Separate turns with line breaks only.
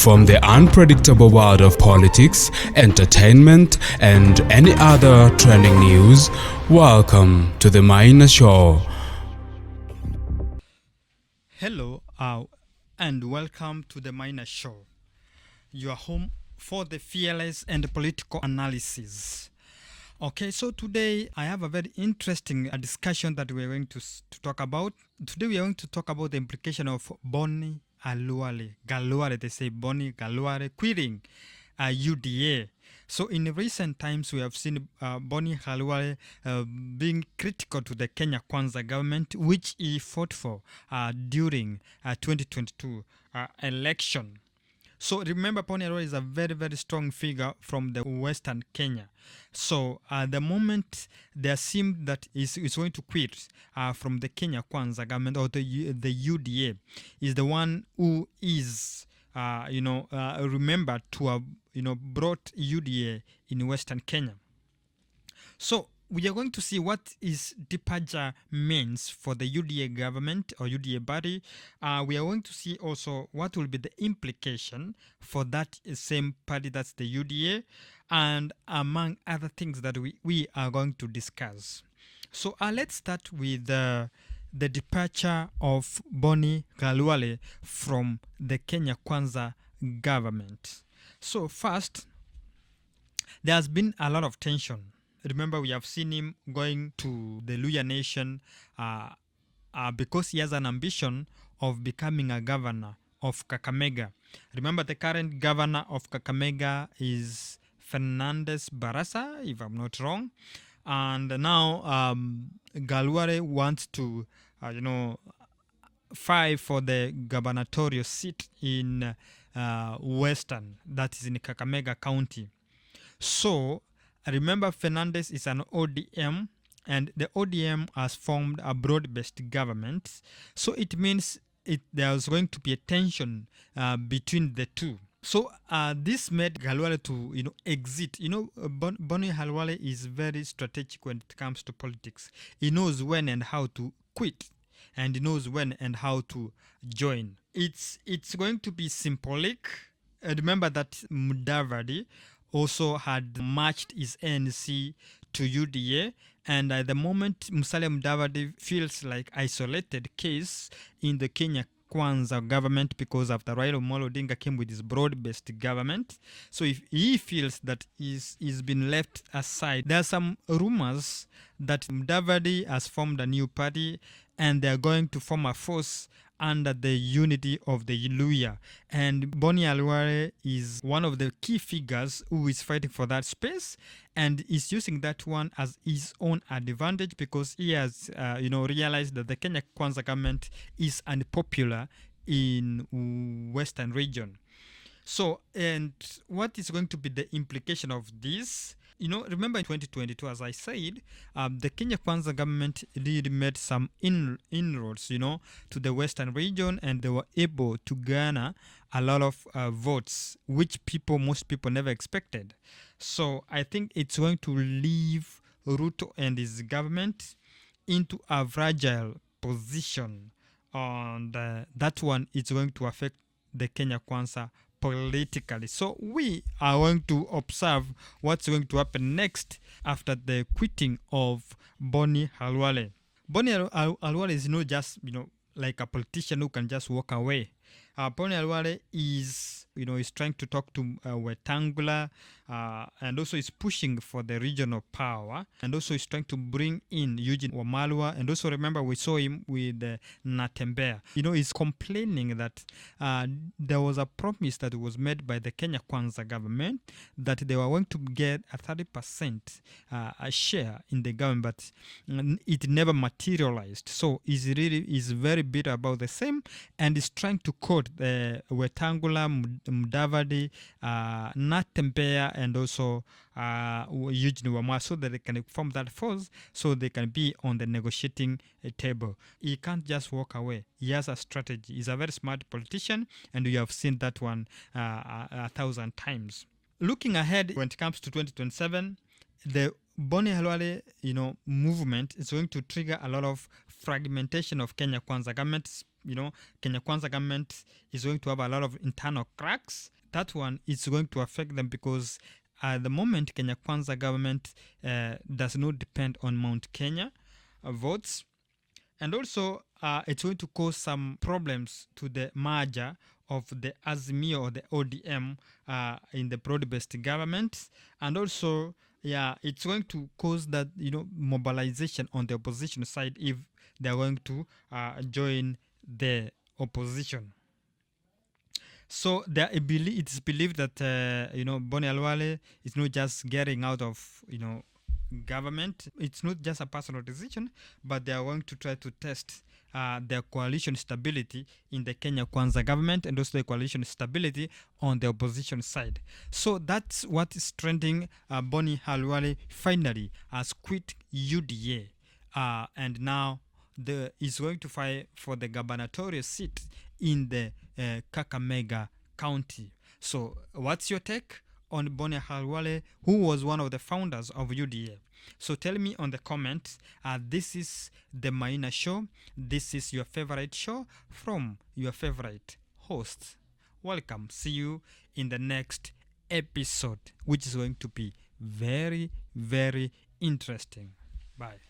From the unpredictable world of politics, entertainment, and any other trending news, welcome to the Maina Show.
Hello, and welcome to the Maina Show, your home for the fearless and political analysis. Okay, so today I have a very interesting discussion that we're going to talk about. Today we are going to talk about the implication of Bonny Khalwle, they say Bonny Khalwle quitting UDA. So in recent times, we have seen Bonny Khalwle being critical to the Kenya Kwanza government, which he fought for during 2022 election. So remember, Bonny Khalwle is a very, very strong figure from the Western Kenya. So the moment there seemed that he's going to quit from the Kenya Kwanza government or the UDA, is the one who is remembered to have brought UDA in Western Kenya. So we are going to see what is departure means for the UDA government or UDA body. We are going to see also what will be the implication for that same party, that's the UDA, and among other things that we are going to discuss. So let's start with the departure of Bonny Khalwle from the Kenya Kwanza government. So first, there has been a lot of tension. Remember, we have seen him going to the Luhya nation because he has an ambition of becoming a governor of Kakamega. Remember, the current governor of Kakamega is Fernandez Barasa, if I'm not wrong. And now Khalwle wants to, fight for the gubernatorial seat in Western, that is in Kakamega County. So remember, Fernandez is an ODM, and the ODM has formed a broad-based government. So it means there's going to be a tension between the two. So this made Khalwle to exit. Bonny Khalwle is very strategic when it comes to politics. He knows when and how to quit, and he knows when and how to join. It's going to be symbolic. Remember that Mudavadi also had matched his ANC to UDA, and at the moment Musalia Mudavadi feels like isolated case in the Kenya Kwanza government because after Raila Amolo Odinga came with his broad-based government. So if he feels that he's been left aside, there are some rumors that Mudavadi has formed a new party and they are going to form a force under the unity of the Luhya. And Bonny Khalwle is one of the key figures who is fighting for that space and is using that one as his own advantage because he has realized that the Kenya Kwanza government is unpopular in Western region. So, and what is going to be the implication of this? Remember in 2022, as I said, the Kenya Kwanza government really made some inroads, to the Western region, and they were able to garner a lot of votes, which most people never expected. So I think it's going to leave Ruto and his government into a fragile position, and that one is going to affect the Kenya Kwanza politically. So we are going to observe what's going to happen next after the quitting of Bonny Khalwle. Bonny Khalwle is not just like a politician who can just walk away. Bonny Khalwle is trying to talk to Wetangula, and also is pushing for the regional power, and also is trying to bring in Eugene Wamalwa, and also remember we saw him with Natembeya. He's complaining that there was a promise that was made by the Kenya Kwanza government that they were going to get a 30% a share in the government, but it never materialized. So he's very bitter about the same, and is trying to quote Wetangula, Mudavadi, Natembeya, and also Eugene Wamalwa, so that they can form that force, so they can be on the negotiating table. He can't just walk away. He has a strategy. He's a very smart politician, and we have seen that one 1,000 times. Looking ahead, when it comes to 2027, the Bonny Khalwle, movement is going to trigger a lot of fragmentation of Kenya Kwanza government, Kenya Kwanza government is going to have a lot of internal cracks. That one is going to affect them because at the moment Kenya Kwanza government does not depend on Mount Kenya votes, and also it's going to cause some problems to the merger of the Azimio or the ODM in the broad-based government, and also it's going to cause that mobilization on the opposition side if they're going to join the opposition. So it is believed that Bonny Khalwle is not just getting out of government. It's not just a personal decision, but they are going to try to test their coalition stability in the Kenya Kwanza government and also the coalition stability on the opposition side. So that's what is trending. Bonny Khalwle finally has quit UDA and now is going to fight for the gubernatorial seat in the Kakamega County. So what's your take on Bonny Khalwle, who was one of the founders of UDA? So tell me on the comments. This is the Maina Show. This is your favorite show from your favorite host. Welcome. See you in the next episode, which is going to be very, very interesting. Bye.